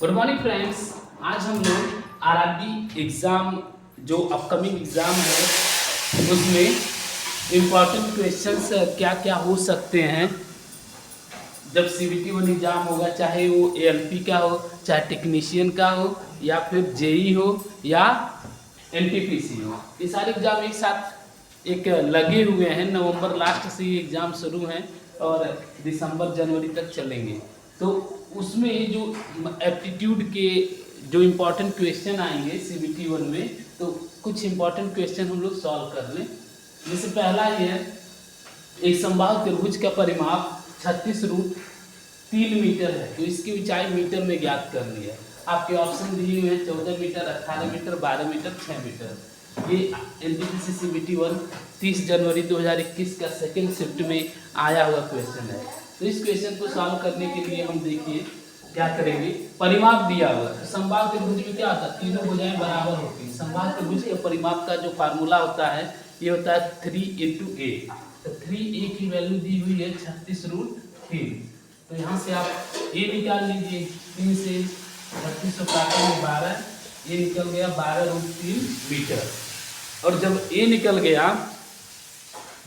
Good morning friends. आज हम लोग आरआरबी एग्ज़ाम जो अपकमिंग एग्ज़ाम है उसमें इम्पॉर्टेंट क्वेश्चंस क्या क्या हो सकते हैं जब सीबीटी वन एग्ज़ाम होगा, चाहे वो एएलपी का हो, चाहे टेक्नीशियन का हो, या फिर जेई हो, या एनटीपीसी हो। ये सारे एग्ज़ाम एक साथ एक लगे हुए हैं। नवंबर लास्ट से ये एग्ज़ाम शुरू हैं और दिसंबर जनवरी तक चलेंगे। तो उसमें जो एप्टीट्यूड के जो इम्पोर्टेंट क्वेश्चन आएंगे सीबीटी वन में, तो कुछ इम्पोर्टेंट क्वेश्चन हम लोग सॉल्व कर लें। जैसे पहला ये है, एक समबाहु त्रिभुज का परिमाप 36 रूट 3 मीटर है, तो इसकी ऊंचाई मीटर में ज्ञात करनी है। आपके ऑप्शन दिए हुए हैं 14 मीटर, 18 मीटर, 12 मीटर, 6 मीटर। ये एनटीपीसी सीबीटी वन 30 जनवरी 2021 का सेकेंड शिफ्ट में आया हुआ क्वेश्चन है। तो इस क्वेश्चन को सॉल्व करने के लिए हम देखिए क्या करेंगे। परिमाप दिया हुआ है, समबाहु त्रिभुज में क्या होता है, तीनों भुजाएं बराबर होती है। समबाहु त्रिभुज के परिमाप का जो फार्मूला होता है ये होता है 3 × a। तो 3a की वैल्यू दी हुई है 36 रूट 3। तो यहाँ से आप a निकाल लीजिए। 3 से 36 काटे में 12, a निकल गया 12 रूट 3 मीटर। और जब a निकल गया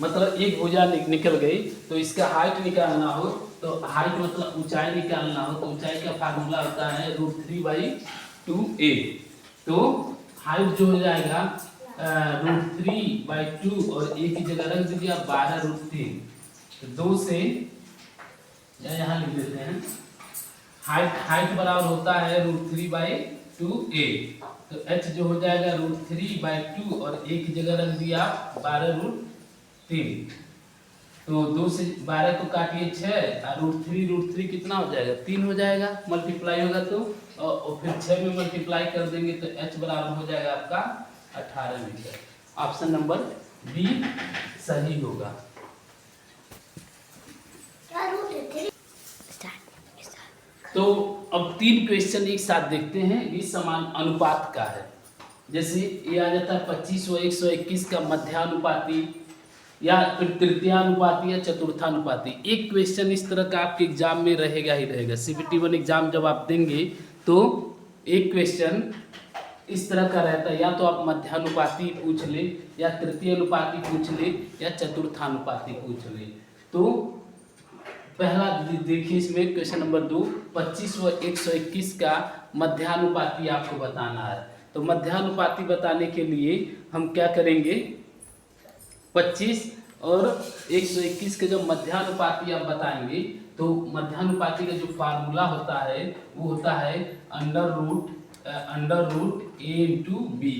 मतलब एक भुजा निकल गई, तो इसका हाइट निकालना हो, तो हाइट मतलब ऊंचाई निकालना हो, तो ऊंचाई का फार्मूला होता है √3/2a। तो हाइट जो हो जाएगा √3/2 और a की जगह रख दीजिए आप 12√3। तो 2 से यहाँ लिख देते हैं, हाइट बराबर होता है √3/2a। तो h जो हो जाएगा √3/2 और a की जगह रख दिया 12√3। तो 2 से 12 को काटिए 6 और √3 कितना हो जाएगा 3 हो जाएगा, मल्टीप्लाई होगा तो, और फिर 6 में मल्टीप्लाई कर देंगे तो h बराबर हो जाएगा आपका 18 मीटर। ऑप्शन नंबर बी सही होगा। तो अब 3 क्वेश्चन एक साथ देखते हैं। ये समान अनुपात का है। जैसे ये आ जाता है 25 व 121 का मध्यानुपाती, या फिर तृतीयानुपाती, या चतुर्थानुपाती। एक क्वेश्चन इस तरह का आपके एग्जाम में रहेगा ही रहेगा। सीबीटी वन एग्जाम जब आप देंगे तो एक क्वेश्चन इस तरह का रहता है, या तो आप मध्यानुपाती पूछ ले, या तृतीय अनुपाती पूछ ले, या चतुर्थानुपाती पूछ ले। तो पहला देखिए, इसमें क्वेश्चन नंबर 2, 25 व 121 का मध्यानुपाती आपको बताना है। तो मध्यानुपाती बताने के लिए हम क्या करेंगे, 25 और 121 के जो मध्यानुपाती आप बताएंगे, तो मध्यानुपाती का जो फार्मूला होता है वो होता है under root a into B.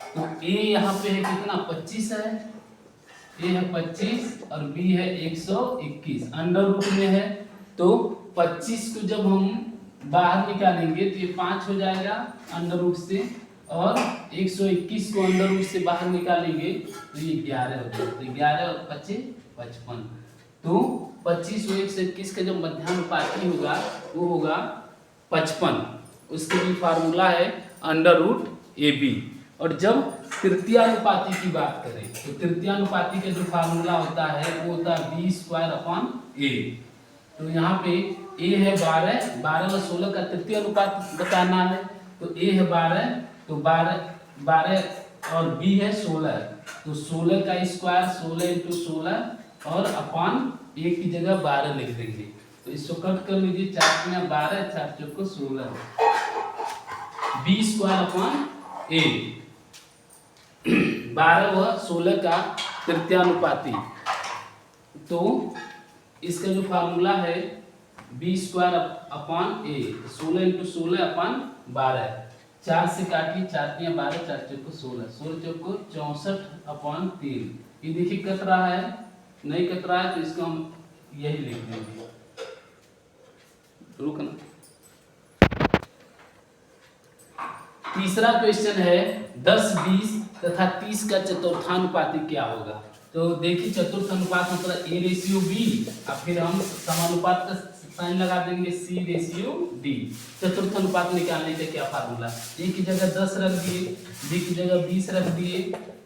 तो a यहाँ पे है कितना 25 है, a है 25 और b है 121, अंडर रूट में है। तो 25 को जब हम बाहर निकालेंगे तो ये 5 हो जाएगा अंडर रूट से, और 121 को अंडर रूट से बाहर निकालेंगे तो ये 11 हो जाएगा। तो 11 और 25 55। तो 25 व 121 का जो मध्यानुपाती होगा वो होगा 55। उसके भी फार्मूला है अंडर रूट AB। और जब तृतीयानुपाती की बात करें तो तृतीयानुपाती का जो फार्मूला होता है वो होता है B² A। तो यहाँ पे A है 12 व 16 का तृतीय अनुपात बताना है। तो A है 12, तो 12 और B है 16, तो 16 का स्क्वायर 16 × 16 और अपान A की जगह 12 लिख देंगे। तो इसको कट कर लीजिए, 4 में 12, 4 चौको 16, B² A। 12 व 16 का तृतीयानुपाती, तो इसका जो फार्मूला है B² A, 16 × 16 अपान 12। 4 से काटिए, 4 में 12, 4 चौको 16, 16 चौको 64/3। ये देखिए कट रहा है, नहीं कट रहा है तो इसको हम यही लिख देंगे। रुकना। तीसरा क्वेश्चन है 10, 20 तथा 30 का चतुर्थानुपाती क्या होगा। तो देखिए चतुर्थानुपात मतलब A/B, और फिर हम समानुपात का साइन लगा देंगे C/D। चतुर्थानुपात निकालने का क्या फार्मूला, A की जगह 10 रख दिए, B की जगह 20 रख दिए,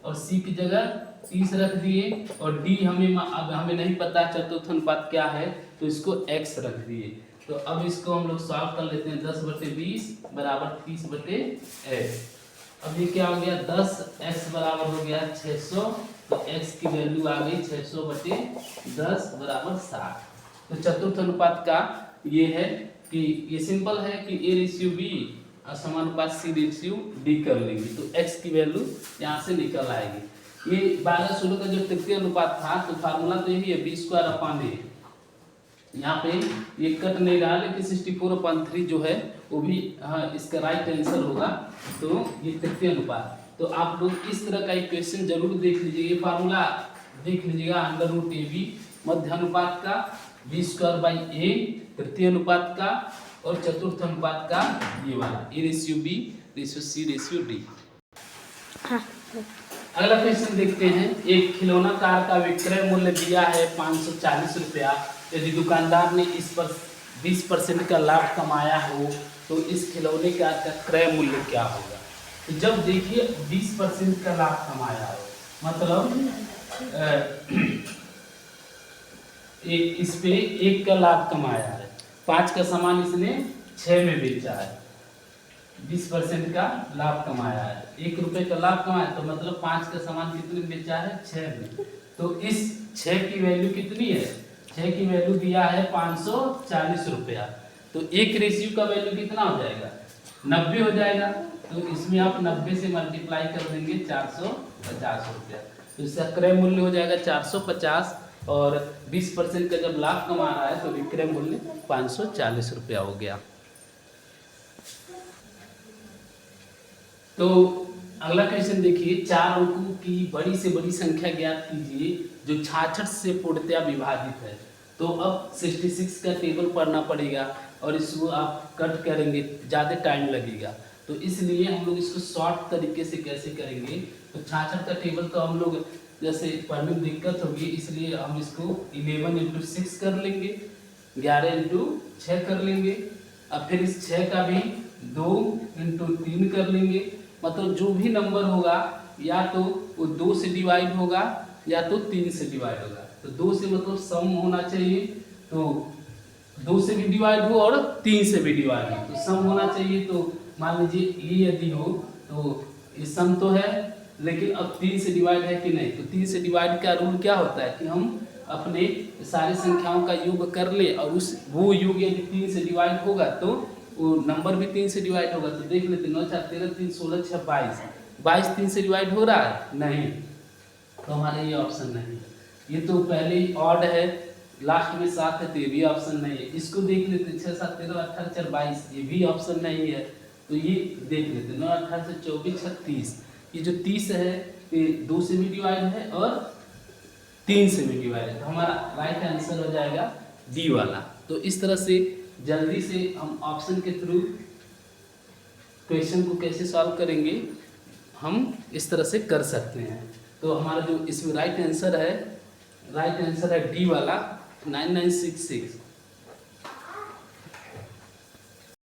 और C की जगह 30 रख दिए, और D हमें नहीं पता चतुर्थानुपात क्या है, तो इसको X रख दिए। तो तो अब इसको हम लोग सॉल्व कर लेते हैं। 10/20 बराबर 30/8। अब ये क्या हो गया, 10x बराबर हो गया 600, तो x की वैल्यू आ गई 600/10 बराबर 60। तो चतुर्थ अनुपात का ये है कि ये सिंपल है कि a/b समानुपात c/d कर लेंगे, तो x की वैल्यू यहाँ से निकल आएगी। ये 12/16 का जो तृतीय अनुपात था, तो फार्मूला तो यही है b²/a। यहाँ पे ये कट नहीं रहा, लेकिन 64/3 जो है वो भी इसका राइट आंसर होगा। तो ये तृतीय अनुपात, तो आप लोग इस तरह का इक्वेशन जरूर देख लीजिए। ये फार्मूला देख लीजिएगा, √AB मध्य अनुपात का, b²/a तृतीय अनुपात का, और चतुर्थ अनुपात का ये वाला a/b/c/d। अगला क्वेश्चन देखते हैं। एक खिलौना कार का विक्रय मूल्य दिया है 540 रुपया। यदि दुकानदार ने इस पर 20% का लाभ कमाया हो तो इस खिलौने कार का क्रय मूल्य क्या होगा। तो जब देखिए 20% का लाभ कमाया हो, मतलब इस पे 1 का लाभ कमाया है, 5 का सामान इसने 6 में बेचा है, 20% का लाभ कमाया है, 1 रुपए का लाभ कमाया, तो मतलब 5 का सामान कितने में बेचा है, 6 में। तो इस 6 की वैल्यू कितनी है, 6 की वैल्यू दिया है 540 रुपया। तो 1 का वैल्यू कितना हो जाएगा, 90 हो जाएगा। तो इसमें आप 90 से मल्टीप्लाई कर देंगे 450 रुपया, तो इसका क्रय मूल्य हो जाएगा 450, और 20% का जब लाभ कमा रहा है तो विक्रय मूल्य 540 रुपया हो गया। तो अगला क्वेश्चन देखिए, 4 अंकों की बड़ी से बड़ी संख्या ज्ञात कीजिए जो 66 से पूर्णतया विभाजित है। तो अब 66 का टेबल पढ़ना पड़ेगा और इसको आप कट करेंगे, ज़्यादा टाइम लगेगा, तो इसलिए हम लोग इसको शॉर्ट तरीके से कैसे करेंगे। तो 66 का टेबल तो हम लोग जैसे पढ़ने में दिक्कत होगी, इसलिए हम इसको 11 × 6 कर लेंगे, 11 × 6 कर लेंगे। अब फिर इस 6 का भी 2 × 3 कर लेंगे। मतलब जो भी नंबर होगा या तो वो 2 से डिवाइड होगा या तो 3 से डिवाइड होगा। तो 2 से मतलब सम होना चाहिए, तो 2 से भी डिवाइड हो और 3 से भी डिवाइड हो, तो सम होना चाहिए। तो मान लीजिए ये यदि हो तो ये सम तो है, लेकिन अब 3 से डिवाइड है कि नहीं। तो 3 से डिवाइड का रूल क्या होता है कि हम अपने सारी संख्याओं का योग कर ले, और वो योग यदि 3 से डिवाइड होगा तो वो नंबर भी 3 से डिवाइड होगा। तो देख लेते, 9 4 13 3 16 6 22, 22 3 से डिवाइड हो रहा है नहीं, तो हमारा ये ऑप्शन नहीं है। ये तो पहले ही ऑड है, लास्ट में 7 है, तो ये भी ऑप्शन नहीं है। इसको देख लेते, 6 7 13 18 4 22, ये भी ऑप्शन नहीं है। तो ये देख लेते, 9 18 से 24 36, ये जो 30 है ये 2 से भी डिवाइड है और 3 से भी डिवाइड है, तो हमारा राइट आंसर हो जाएगा डी वाला। तो इस तरह से जल्दी से हम ऑप्शन के थ्रू क्वेश्चन को कैसे सॉल्व करेंगे, हम इस तरह से कर सकते हैं। तो हमारा जो इसमें राइट आंसर है डी वाला 9966।